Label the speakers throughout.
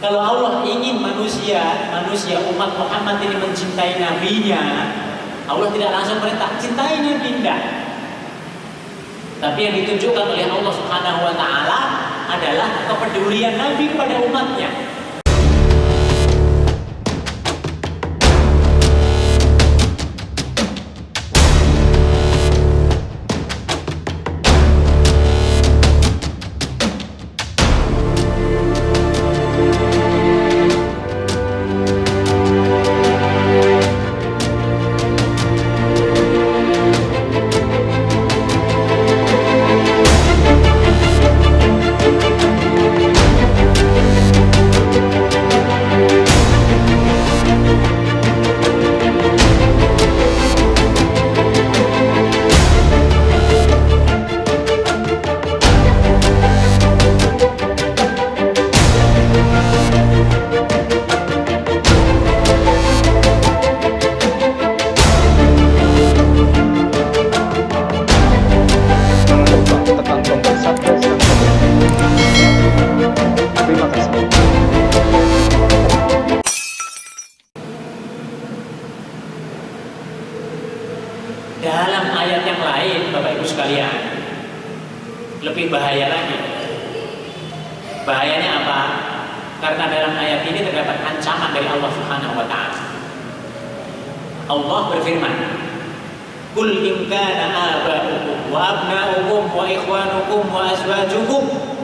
Speaker 1: Kalau Allah ingin manusia umat Muhammad ini mencintai nabinya, Allah tidak langsung perintah cintai nabi, tidak. Tapi yang ditunjukkan oleh Allah Subhanahu wa taala adalah kepedulian nabi kepada umatnya. Dalam ayat yang lain, Bapak Ibu sekalian, lebih bahaya lagi. Bahayanya apa? Karena dalam ayat ini terdapat ancaman dari Allah Subhanahu wa taala. Allah berfirman, "Qul in kana aba'ukum wa abna'ukum wa ikhwanukum wa azwajukum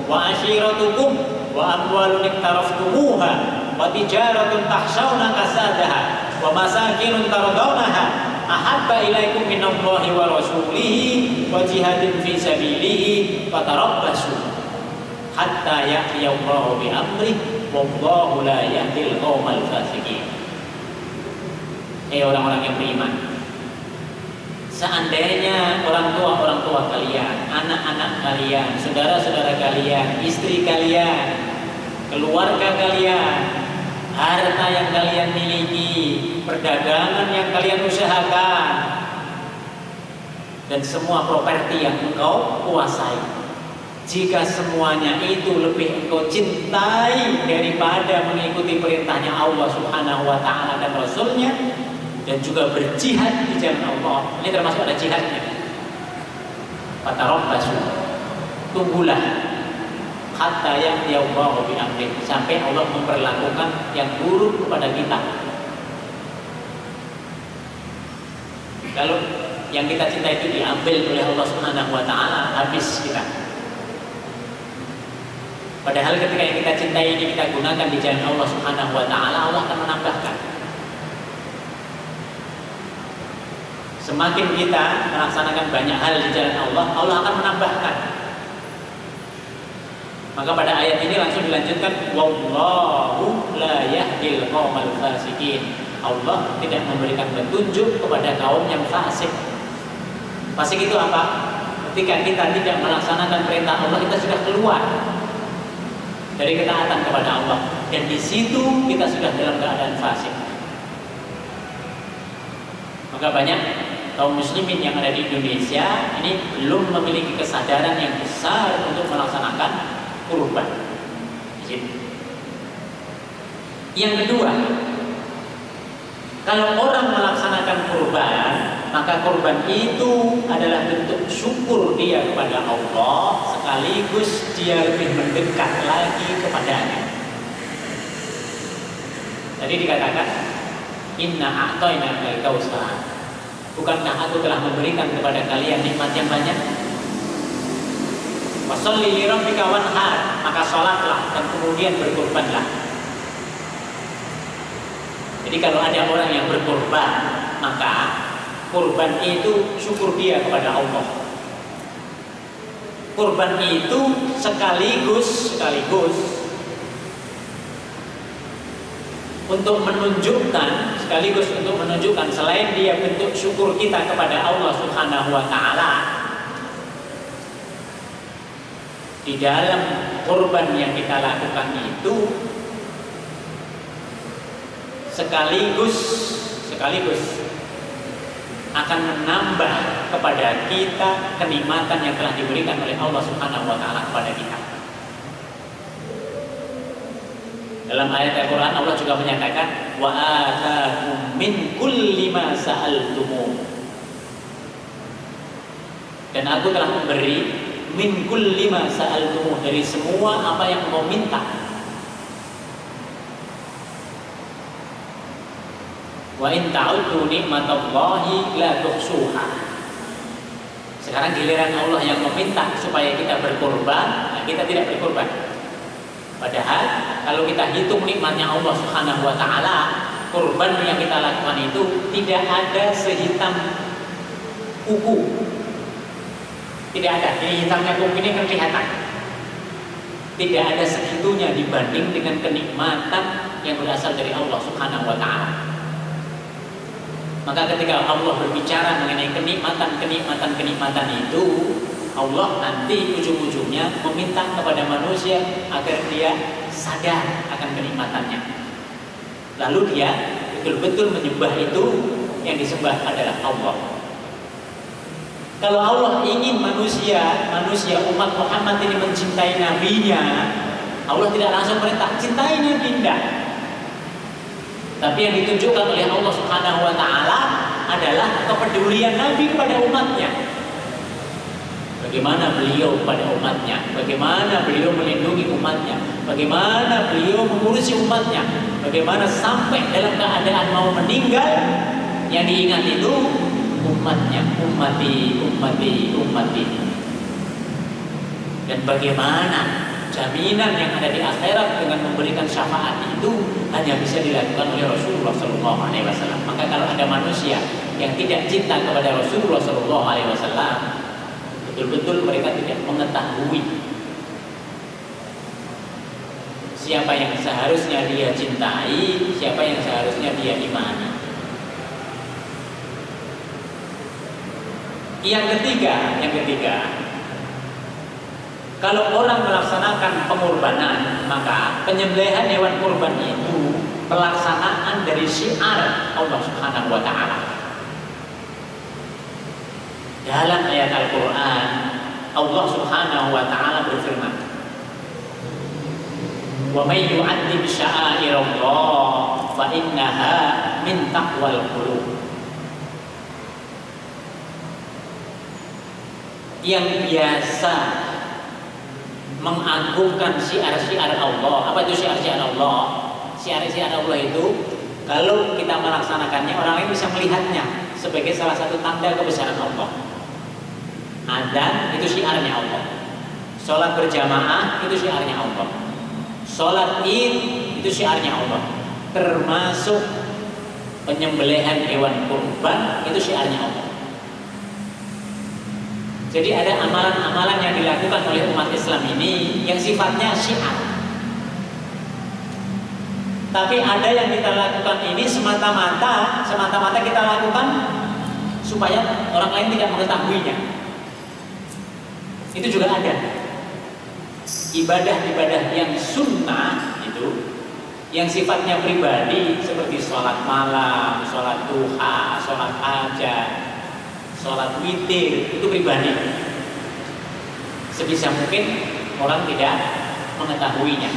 Speaker 1: wa ashiratukum wa amwalun iktaraftumuha wa tijaratun tahshawna kasadaha wa masakinun tardawnaha ahabba ilaikum minallahi wa rasulihi wa jihadin fi sabilihi fatarabbasu hatta ya'tiyallahu bi amrih wallahu la yahdil qaumal fasiqin." Orang-orang yang beriman, seandainya orang tua kalian, anak-anak kalian, saudara-saudara kalian, istri kalian, keluarga kalian, harta yang kalian miliki, perdagangan yang kalian usahakan, dan semua properti yang engkau kuasai, jika semuanya itu lebih engkau cintai daripada mengikuti perintahnya Allah Subhanahu wa taala dan Rasulnya, dan juga berjihad di jalan Allah, ini termasuk ada jihadnya, fatarabbasu, tunggulah hatta ya'tiyallahu bi amrih, sampai Allah memperlakukan yang buruk kepada kita. Kalau yang kita cinta itu diambil oleh Allah Subhanahu wa taala, habis kita. Padahal ketika yang kita cintai ini kita gunakan di jalan Allah Subhanahu wa taala, Allah akan menambahkan. Semakin kita melaksanakan banyak hal di jalan Allah, Allah akan menambahkan. Maka pada ayat ini langsung dilanjutkan, wallahu la yahdil qaumal fasiqin. Allah tidak memberikan petunjuk kepada kaum yang fasik. Fasik itu apa? Ketika kita tidak melaksanakan perintah Allah, kita sudah keluar dari ketaatan kepada Allah, dan di situ kita sudah dalam keadaan fasik. Maka banyak kaum muslimin yang ada di Indonesia ini belum memiliki kesadaran yang besar untuk melaksanakan kurban. Yang kedua, kalau orang melaksanakan kurban, maka kurban itu adalah bentuk syukur dia kepada Allah, sekaligus dia lebih mendekat lagi kepadanya. Tadi dikatakan, inna a'tainakal kautsar. Bukankah aku telah memberikan kepada kalian nikmat yang banyak? Washolli li rabbika wanhar, maka sholatlah dan kemudian berkurbanlah. Jadi kalau ada orang yang berkurban, maka kurban itu syukur dia kepada Allah. Kurban itu sekaligus untuk menunjukkan selain dia bentuk syukur kita kepada Allah Subhanahu wa taala, di dalam kurban yang kita lakukan itu sekaligus akan menambah kepada kita kenikmatan yang telah diberikan oleh Allah Subhanahu wa taala kepada kita. Dalam ayat Al-Quran Allah juga menyatakan wa ataakum min kulli ma sa'altumu, dan aku telah memberi min kulli ma sa'altumu, dari semua apa yang kau minta. Wa in ta'uddu nikmatallahi la tuhsuha. Sekarang giliran Allah yang meminta supaya kita berkorban, nah kita tidak berkorban. Padahal kalau kita hitung nikmatnya Allah Subhanahu wa taala, kurban yang kita lakukan itu tidak ada sehitam kuku. Tidak ada. Ini hitamnya kuku ini kan kelihatan. Tidak ada segitunya dibanding dengan kenikmatan yang berasal dari Allah Subhanahu wa taala. Maka ketika Allah berbicara mengenai kenikmatan itu, Allah nanti ujung-ujungnya meminta kepada manusia agar dia sadar akan kenikmatannya. Lalu dia betul-betul menyembah itu, yang disembah adalah Allah. Kalau Allah ingin manusia umat Muhammad ini mencintai nabinya, Allah tidak langsung perintah cintai nabi, tidak. Tapi yang ditunjukkan oleh Allah Subhanahu wa taala adalah kepedulian Nabi kepada umatnya. Bagaimana beliau kepada umatnya, bagaimana beliau melindungi umatnya, bagaimana beliau mengurusi umatnya, bagaimana sampai dalam keadaan mau meninggal yang diingat itu umatnya, ummati. Dan bagaimana jaminan yang ada di akhirat dengan memberikan syafaat itu hanya bisa dilakukan oleh Rasulullah SAW. Maka kalau ada manusia yang tidak cinta kepada Rasulullah SAW, betul-betul mereka tidak mengetahui siapa yang seharusnya dia cintai, siapa yang seharusnya dia imani. Yang ketiga, kalau orang melaksanakan pengorbanan, maka penyembelihan hewan kurban itu pelaksanaan dari syiar Allah Subhanahu wa taala. Dalam ayat Al-Quran, Allah Subhanahu wa taala berfirman, "Wa may yu'azzim sya'airallah fa innaha min taqwal qulub." Yang biasa mengagungkan syiar-syiar Allah. Apa itu syiar-syiar Allah? Syiar-syiar Allah itu kalau kita melaksanakannya, orang lain bisa melihatnya sebagai salah satu tanda kebesaran Allah. Adzan itu syiarnya Allah. Sholat berjamaah itu syiarnya Allah. Sholat Id itu syiarnya Allah. Termasuk penyembelihan hewan kurban itu syiarnya Allah. Jadi ada amalan-amalan yang dilakukan oleh umat Islam ini yang sifatnya syiar. Tapi ada yang kita lakukan ini semata-mata kita lakukan supaya orang lain tidak mengetahuinya. Itu juga ada. Ibadah-ibadah yang sunnah itu, yang sifatnya pribadi seperti sholat malam, sholat duha, sholat hajat, sholat witir, itu pribadi. Sebisa mungkin orang tidak mengetahuinya.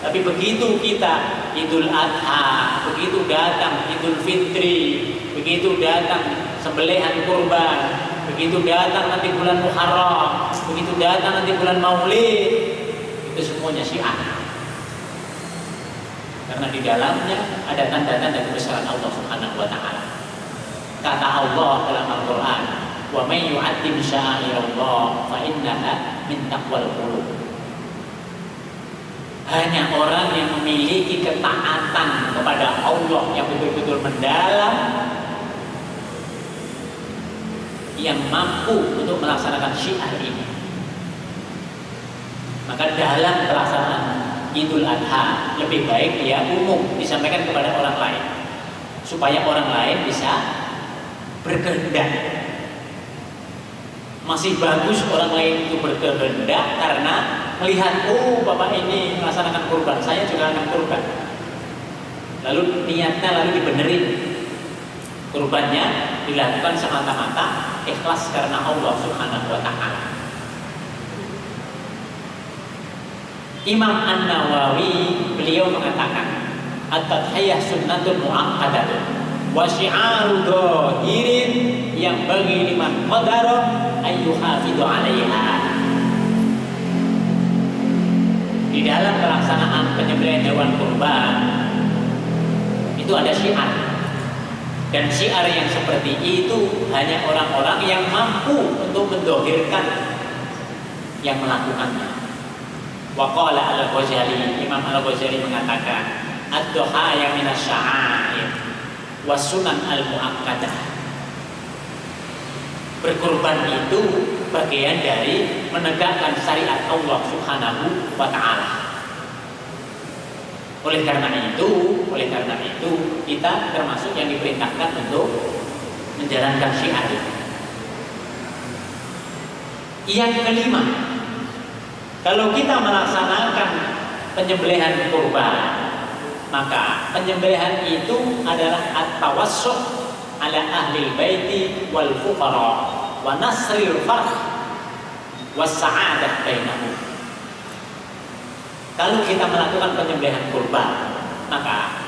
Speaker 1: Tapi begitu kita Idul Adha, begitu datang Idul Fitri, begitu datang sembelihan kurban, begitu datang nanti bulan Muharram, begitu datang nanti bulan Maulid, itu semuanya syiar. Karena di dalamnya ada tanda-tanda kebesaran Allah Subhanahu wa taala. Kata Allah dalam Al-Quran, "Wa may yu'azzim sya'airallah fa innaha min taqwal qulub." Hanya orang yang memiliki ketaatan kepada Allah yang betul-betul mendalam, yang mampu untuk melaksanakan syiar ini. Maka dalam pelaksanaan Idul Adha lebih baik dia umum disampaikan kepada orang lain, supaya orang lain bisa berkehendak. Masih bagus orang lain itu berkehendak karena melihat, oh bapak ini melaksanakan kurban, saya juga akan kurban. Lalu niatnya lalu dibenerin, kurbannya dilakukan semata-mata ikhlas karena Allah Subhanahu wa taala. Imam An-Nawawi beliau mengatakan at-tadhiyah sunnatun mu'akkadatun wa syi'aru dhahirin yang bagi liman qadara ayyuhafidhu 'alaiha. Di dalam pelaksanaan penyembelihan hewan kurban itu ada syiar, dan syiar yang seperti itu hanya orang-orang yang mampu untuk mendohirkan yang melakukannya. Wa qala al-Ghazali, Imam al-Ghazali mengatakan ad-duhaya minas sya'air wa sunan al-mu'akkadah. Berkurban itu bagian dari menegakkan syariat Allah Subhanahu wa ta'ala. Oleh karena itu kita termasuk yang diperintahkan untuk menjalankan syiar. Yang kelima, kalau kita melaksanakan penyembelihan kurban, maka penyembelihan itu adalah at-tawassu' ala ahli baiti wal fuqara wa nasril farh was sa'adah bainahum. Kalau kita melakukan penyembelihan kurban, maka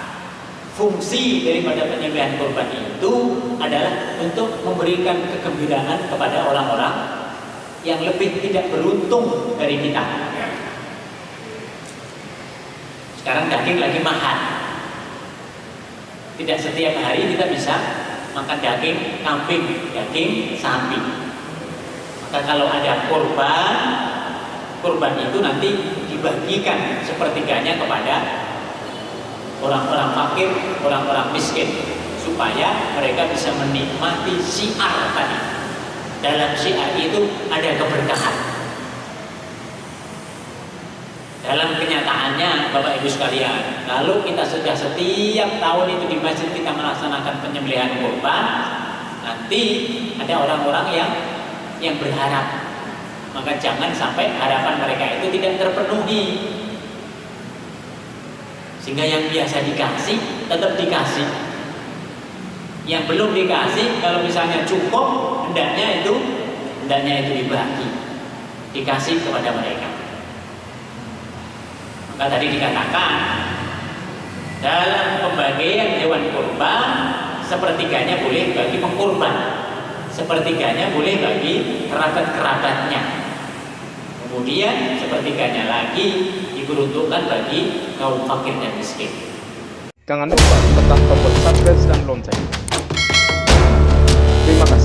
Speaker 1: fungsi daripada penyembelihan kurban itu adalah untuk memberikan kegembiraan kepada orang-orang yang lebih tidak beruntung dari kita. Sekarang daging lagi mahal. Tidak setiap hari kita bisa makan daging kambing, daging sapi. Maka kalau ada kurban itu nanti dibagikan sepertiganya kepada orang-orang fakir, orang-orang miskin, supaya mereka bisa menikmati syiar tadi. Dalam syiar itu ada keberkahan. Dalam kenyataannya, Bapak Ibu sekalian, kalau kita sudah setiap tahun itu di masjid kita melaksanakan penyembelihan kurban, nanti ada orang-orang yang berharap. Maka jangan sampai harapan mereka itu tidak terpenuhi. Sehingga yang biasa dikasih tetap dikasih. Yang belum dikasih, kalau misalnya cukup, hendaknya itu dibagi, dikasih kepada mereka. Maka tadi dikatakan dalam pembagian hewan kurban, sepertiganya boleh bagi pengkurban, sepertiganya boleh bagi kerabat-kerabatnya, kemudian sepertiganya lagi diperuntukkan bagi kaum fakir dan miskin.
Speaker 2: Jangan lupa tekan tombol subscribe dan lonceng. Terima kasih.